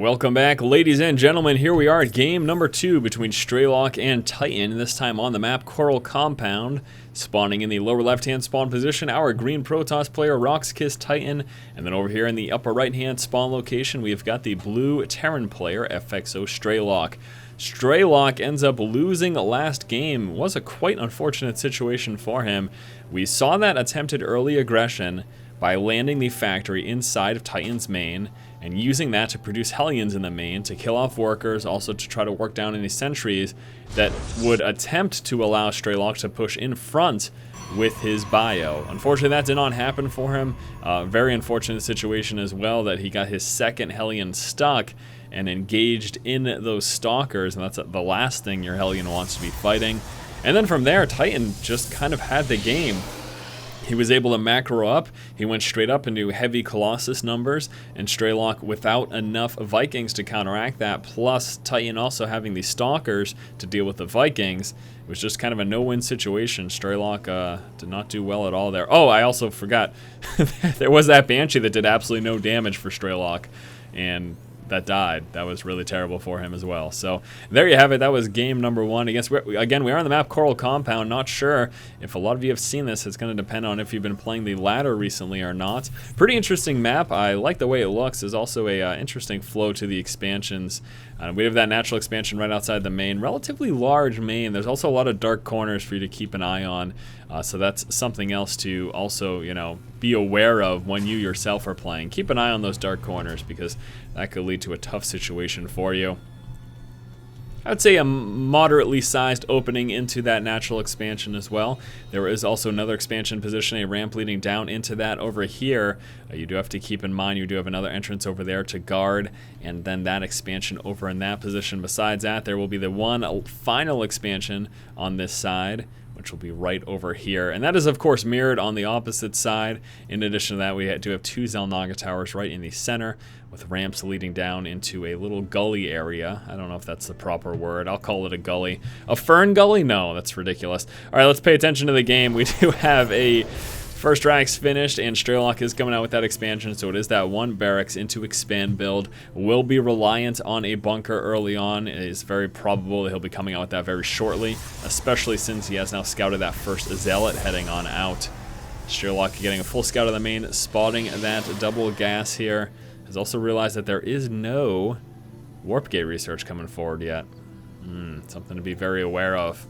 Welcome back, ladies and gentlemen. Here we are at game number 2 between Strelok and Titan, this time on the map Coral Compound. Spawning in the lower left-hand spawn position, our green Protoss player, Roxkiss Titan. And then over here in the upper right-hand spawn location, we've got the blue Terran player, FXO Strelok. Strelok ends up losing last game. Was a quite unfortunate situation for him. We saw that attempted early aggression by landing the factory inside of Titan's main and using that to produce Hellions in the main to kill off workers, also to try to work down any sentries that would attempt to allow Strelok to push in front with his bio. Unfortunately, that did not happen for him. Very unfortunate situation as well that he got his second Hellion stuck and engaged in those stalkers, and that's the last thing your Hellion wants to be fighting. And then from there, Titan just kind of had the game. He was able to macro up, he went straight up into heavy Colossus numbers, and Strelok without enough Vikings to counteract that, plus Titan also having the Stalkers to deal with the Vikings. It was just kind of a no-win situation. Strelok did not do well at all there. Oh, I also forgot, there was that Banshee that did absolutely no damage for Strelok, and that died. That was really terrible for him as well. So there you have it. That was game number 1. Again, we are on the map Coral Compound. Not sure if a lot of you have seen this. It's going to depend on if you've been playing the ladder recently or not. Pretty interesting map. I like the way it looks. There's also a interesting flow to the expansions. We have that natural expansion right outside the main. Relatively large main. There's also a lot of dark corners for you to keep an eye on. So that's something else to also, be aware of when you yourself are playing. Keep an eye on those dark corners because that could lead to a tough situation for you. I would say a moderately sized opening into that natural expansion as well. There is also another expansion position, a ramp leading down into that over here. You do have to keep in mind you do have another entrance over there to guard, and then that expansion over in that position. Besides that, there will be the one final expansion on this side, which will be right over here. And that is, of course, mirrored on the opposite side. In addition to that, we do have 2 Xel'Naga towers right in the center, with ramps leading down into a little gully area. I don't know if that's the proper word. I'll call it a gully. A fern gully? No, that's ridiculous. All right, let's pay attention to the game. We do have a first racks finished, and Strelok is coming out with that expansion, so it is that one barracks into expand build. Will be reliant on a bunker early on. It is very probable that he'll be coming out with that very shortly, especially since he has now scouted that first Zealot heading on out. Strelok getting a full scout of the main, spotting that double gas here. Has also realized that there is no warp gate research coming forward yet. Something to be very aware of.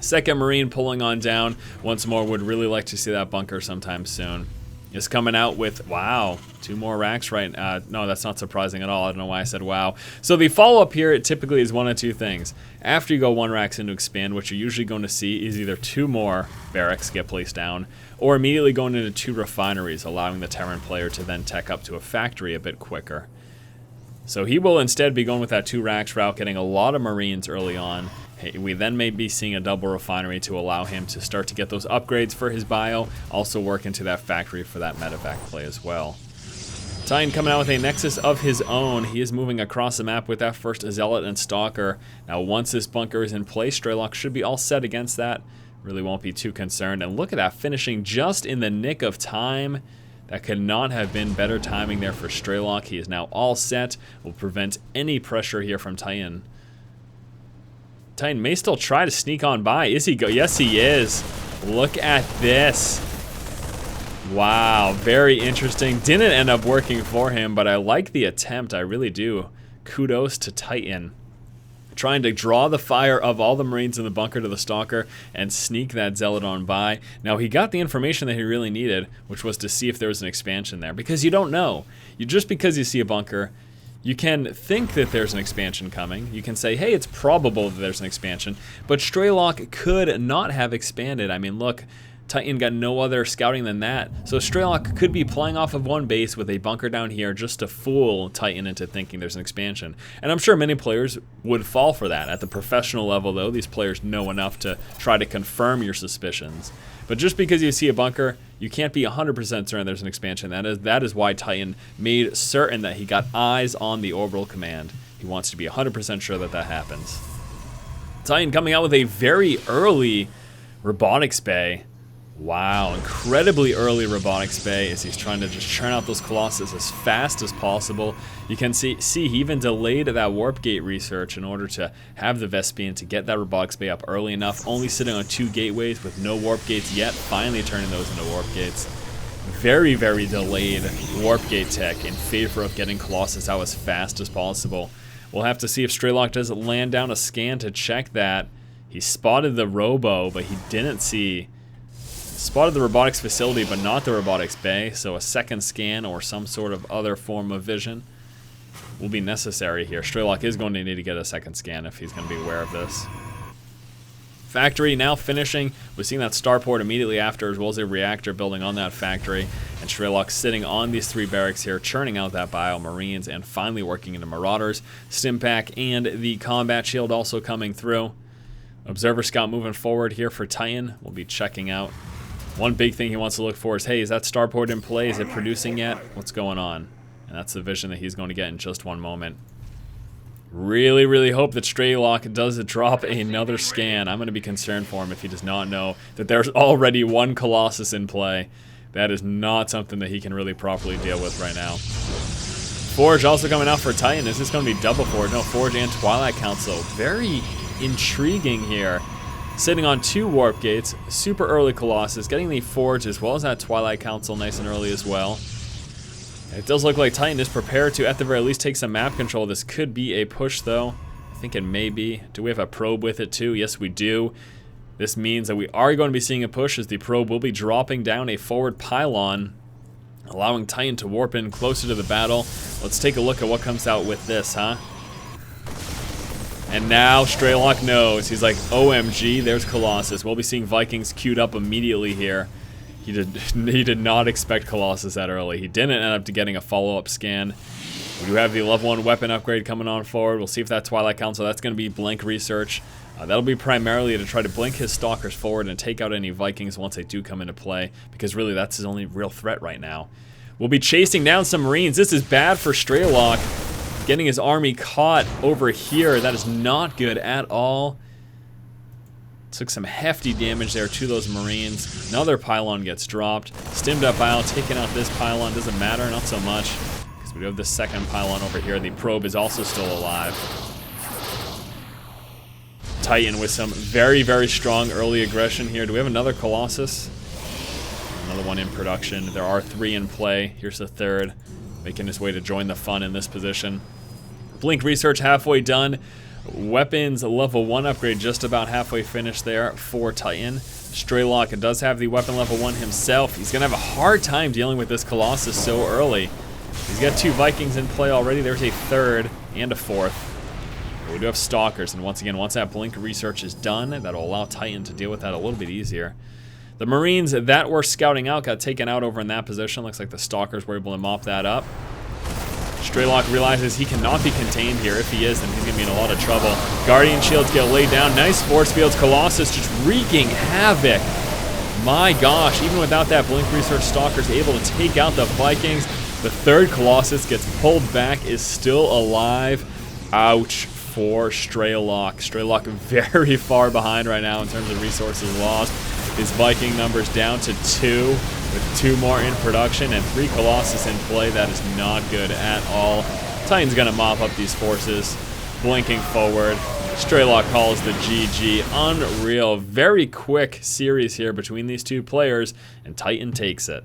Second Marine pulling on down once more. Would really like to see that bunker sometime soon. Is coming out with, wow, 2 more racks right. No, that's not surprising at all. I don't know why I said wow. So the follow-up here, it typically is one of 2 things. After you go 1 racks into expand, what you're usually going to see is either 2 more barracks get placed down, or immediately going into 2 refineries, allowing the Terran player to then tech up to a factory a bit quicker. So he will instead be going with that 2 racks route, getting a lot of Marines early on. We then may be seeing a double refinery to allow him to start to get those upgrades for his bio, also work into that factory for that medevac play as well. Titan coming out with a Nexus of his own. He is moving across the map with that first Zealot and Stalker. Now once this bunker is in place, Strelok should be all set against that. Really won't be too concerned. And look at that, finishing just in the nick of time. That could not have been better timing there for Strelok. He is now all set. Will prevent any pressure here from Titan. Titan may still try to sneak on by. Is he go? Yes, he is. Look at this. Wow, very interesting. Didn't end up working for him, but I like the attempt. I really do. Kudos to Titan. Trying to draw the fire of all the Marines in the bunker to the Stalker and sneak that Zealot on by. Now, he got the information that he really needed, which was to see if there was an expansion there, because you don't know. Just because you see a bunker, you can think that there's an expansion coming. You can say, hey, it's probable that there's an expansion. But Strelok could not have expanded. I mean, look, Titan got no other scouting than that. So Strelok could be playing off of 1 base with a bunker down here just to fool Titan into thinking there's an expansion. And I'm sure many players would fall for that. At the professional level, though, these players know enough to try to confirm your suspicions. But just because you see a bunker, you can't be 100% certain there's an expansion. That is why Titan made certain that he got eyes on the orbital command. He wants to be 100% sure that that happens. Titan coming out with a very early robotics bay. Wow, incredibly early Robotics Bay as he's trying to just churn out those Colossus as fast as possible. You can see he even delayed that Warp Gate research in order to have the Vespian to get that Robotics Bay up early enough, only sitting on 2 gateways with no Warp Gates yet, finally turning those into Warp Gates. Very, very delayed Warp Gate tech in favor of getting Colossus out as fast as possible. We'll have to see if Strelok does land down a scan to check that. He spotted the Robo, but he didn't see... Spotted the robotics facility, but not the robotics bay, so a second scan or some sort of other form of vision will be necessary here. Strelok is going to need to get a second scan if he's going to be aware of this. Factory now finishing. We're seeing that starport immediately after, as well as a reactor building on that factory. And Strelok sitting on these 3 barracks here, churning out that Bio Marines and finally working into Marauders. Stimpack and the combat shield also coming through. Observer Scout moving forward here for Titan. We'll be checking out. One big thing he wants to look for is, hey, is that starport in play? Is it producing yet? What's going on? And that's the vision that he's going to get in just one moment. Really, really hope that Strelok does drop another scan. I'm going to be concerned for him if he does not know that there's already 1 Colossus in play. That is not something that he can really properly deal with right now. Forge also coming out for Titan. Is this going to be double Forge? No, Forge and Twilight Council. Very intriguing here. Sitting on 2 Warp Gates, super early Colossus, getting the Forge as well as that Twilight Council nice and early as well. It does look like Titan is prepared to, at the very least, take some map control. This could be a push, though. I think it may be. Do we have a probe with it, too? Yes, we do. This means that we are going to be seeing a push as the probe will be dropping down a forward pylon, allowing Titan to warp in closer to the battle. Let's take a look at what comes out with this, huh? And now Strelok knows. He's like, OMG, there's Colossus. We'll be seeing Vikings queued up immediately here. He did not expect Colossus that early. He didn't end up getting a follow-up scan. We do have the level 1 weapon upgrade coming on forward. We'll see if that Twilight Council, that's going to be blink research. That'll be primarily to try to blink his Stalkers forward and take out any Vikings once they do come into play, because really that's his only real threat right now. We'll be chasing down some Marines. This is bad for Strelok. Getting his army caught over here. That is not good at all. Took some hefty damage there to those Marines. Another pylon gets dropped. Stimmed up Bio, taking out this pylon. Doesn't matter, not so much. Because we do have the second pylon over here. The probe is also still alive. Titan with some very, very strong early aggression here. Do we have another Colossus? Another one in production. There are 3 in play. Here's the third. Making his way to join the fun in this position. Blink research halfway done. Weapons level 1 upgrade just about halfway finished there for Titan. Strelok does have the weapon level 1 himself. He's going to have a hard time dealing with this Colossus so early. He's got 2 Vikings in play already. There's a 3rd and a 4th. But we do have Stalkers, and once again, once that blink research is done, that'll allow Titan to deal with that a little bit easier. The Marines that were scouting out got taken out over in that position. Looks like the Stalkers were able to mop that up. Strelok realizes he cannot be contained here. If he is, then he's going to be in a lot of trouble. Guardian Shields get laid down. Nice force fields. Colossus just wreaking havoc. My gosh, even without that blink research, Stalker's able to take out the Vikings. The 3rd Colossus gets pulled back, is still alive. Ouch for Strelok. Strelok very far behind right now in terms of resources lost. His Viking numbers down to 2, with 2 more in production and 3 Colossus in play. That is not good at all. Titan's going to mop up these forces, blinking forward. Strelok calls the GG. Unreal. Very quick series here between these 2 players, and Titan takes it.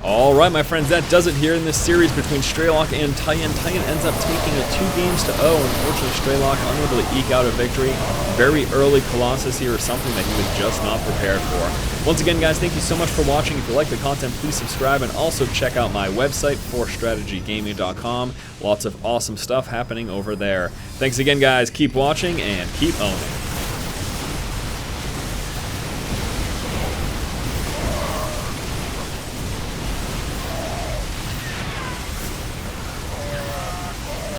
Alright, my friends, that does it here in this series between Strelok and Titan. Titan ends up taking it 2 games to 0. Unfortunately, Strelok unable to eke out a victory. Very early Colossus here is something that he was just not prepared for. Once again, guys, thank you so much for watching. If you like the content, please subscribe and also check out my website, forstrategygaming.com. Lots of awesome stuff happening over there. Thanks again, guys. Keep watching and keep owning.